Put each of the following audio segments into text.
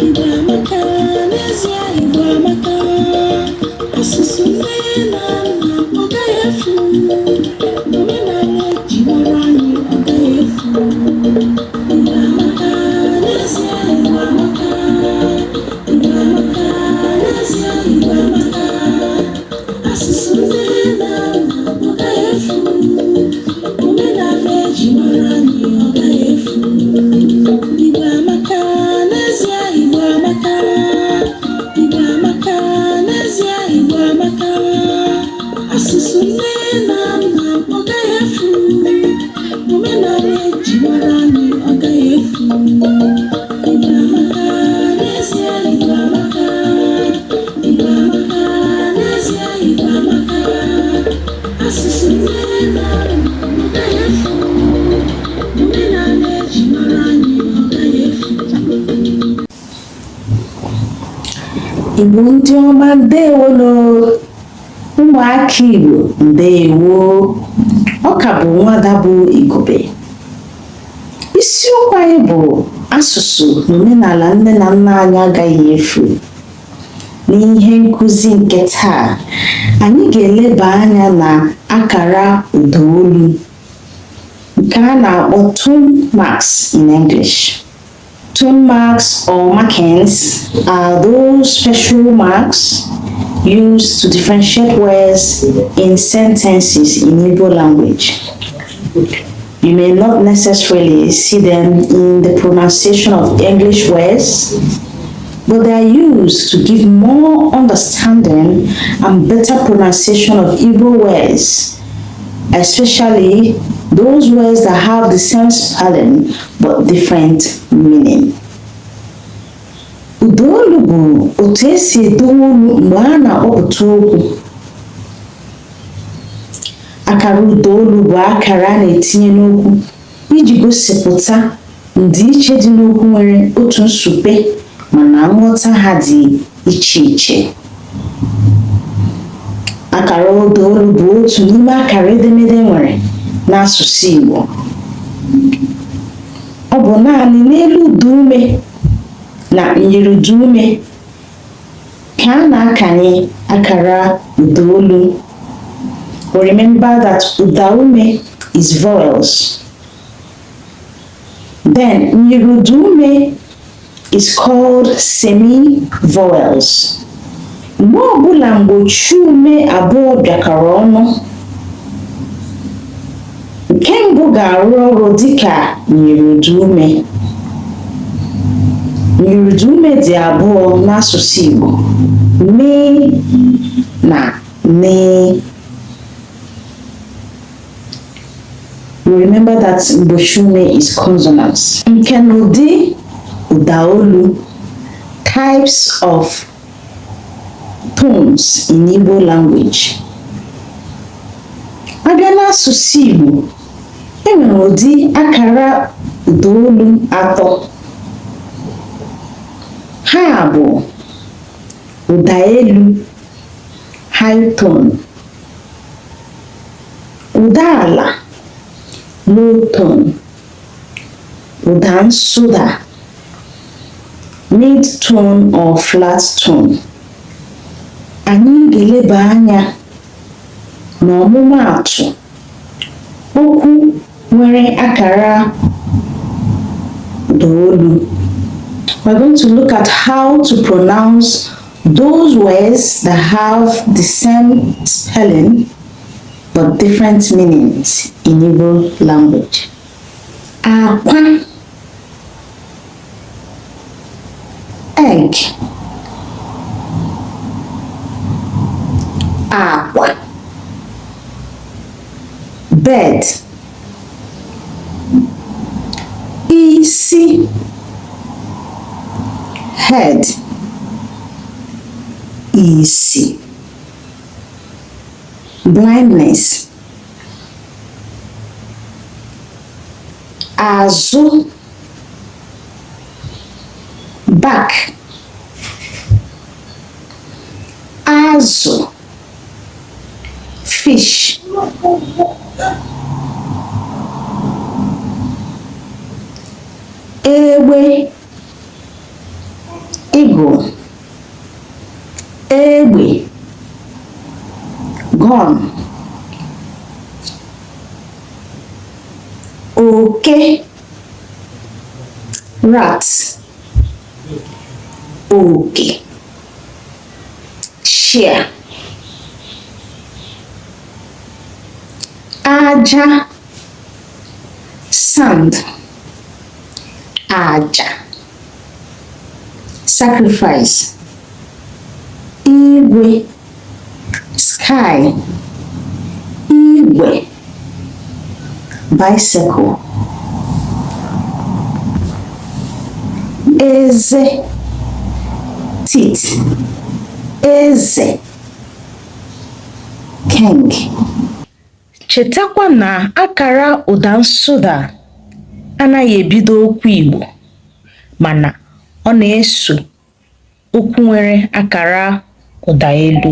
Igbo amaka, n'ezie Igbo amaka. Asụsụ nne na nna ọ gaghị efu. Omenala eji mara anyị ọ gaghị efu. Igbo amaka, n'ezie Igbo amaka. Igbo amaka, n'ezie Igbo amaka. Asụsụ nne na nna ọ gaghị efu. Omenala eji mara anyị ọ gaghị efu. Igbo amaka, n'ezie Igbo amaka. Igbo amaka, n'ezie Igbo amaka. Asụsụ nne na nna ọ gaghị efu. Omenala eji mara anyị ọ gaghị efu. Igbo amaka, n'ezie Igbo amaka. Igbo amaka, n'ezie Igbo amaka. Asụsụ nne na nna ọ gaghị efu. Omenala eji mara anyị ọ gaghị efu. Igbo ndị ọma ndewonu, ụmụaka Igbo ndewo. Ọ ka bụ nwada bụ Igobe. Isiokwu anyị bụ asụsụ na omenala nne na nna anyị agaghị efu. N'ihe nkụzi nke taa, anyị ga-eleba anya na akara ụdaolu nke a na-akpọ tone marks in English. Tone marks or markings are those special marks used to differentiate words in sentences in Igbo language. You may not necessarily see them in the pronunciation of English words, but they are used to give more understanding and better pronunciation of Igbo words, especially those words that have the same spelling but different meaning. Ụdaolu bụ otu esi ede olu mgbe a na-akpọpụta okwu. Akara ụdaolu bụ akara a na-etinye n'okwu iji gosipụta ndịiche dị n'okwu nwere otu nsupe mana nghọta ha dị iche iche. Akara ụdaolu bụ otu n'ime akara edemede nwere n'asụsụ Igbo. Ọ bụ naanị n'elu ụdaume na nyirudume ka a na-akanye akara ụdaolu. Remember that ụdaume is vowels. Then nyirudume is called semi-vowels. Mgbe ọbụla mgbochi ume abụọ bịakọrọ ọnụ, nke mbụ ga-arụ ọrụ dịka nyirudume. Nyirudume dị abụọ n'asụsụ Igbo, mee na nee. Remember that mgbochi ume is consonants. Nke n'ụdị ụdaolu, types of tones in Igbo language. Abịa n'asụsụ Igbo, enwere ụdị akara ụdaolu atọ. Ha bụ ụda elu high tone, ụda ala low tone, ụda nsụda mid tone or flat tone. Anyị ga-eleba anya n'ọmụmaatụ okwu nwere akara ụdaolu. We're going to look at how to pronounce those words that have the same spelling but different meanings in Igbo language. Akwa, egg, akwa, bed, isi, head, isi, blindness, azụ, back, azụ, fish, egbe, eagle, egbe, gun, oke, rat, oke, share, aja, sand, aja, sacrifice, igwe, sky, igwe, bicycle, eze, teeth, eze, king. Chetakwa na akara ụda nsụda anaghị ebido okwu Igbo, mana ọ na-eso okwu nwere akara ụda elu.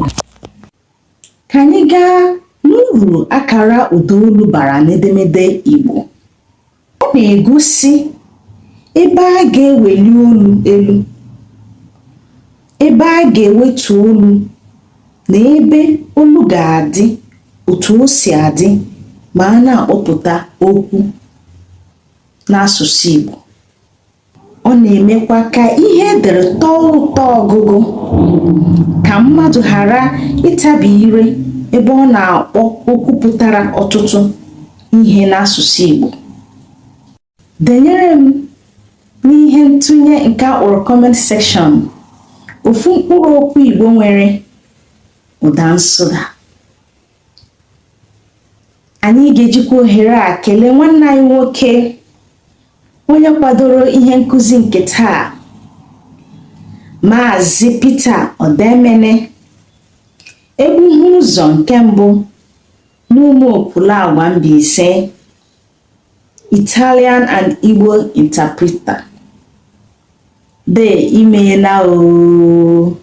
Ka anyị gaa n'uru akara ụda olu bara n'edemede Igbo. Ọ na-egosi ebe a ga-eweli olu elu, ebe a ga-ewetu olu, na ebe olu ga-adị otu o si adị ma a na-akpọpụta okwu n'asụsụ Igbo. Ọ na-emekwa ka ihe edere tọọ ụtọ ọgụgụ, ka mmadụ ghara ịtabi ire ebe ọ na-akpọ okwu pụtara ọtụtụ ihe n'asụsụ Igbo. Denyere m n'ihe ntụnye nke akpọrọ comment section ofu mkpụrụ okwu Igbo nwere ụda nsụda. Anyị ga-ejikwa ohere a kelee nwanne anyị nwoke onye kwadoro ihe nkụzi nke taa, Maazị Peter Odemene, ebughị ụzọ nke mbụ n'ụmụ Opulagwa Mbaise, Italian and Igbo interpreter. Imeela o.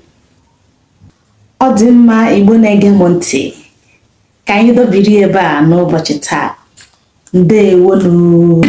Ọ dị mma Igbo na-ege m ntị, ka anyị dobiri ebe a n'ụbọchị taa. Ndewonu.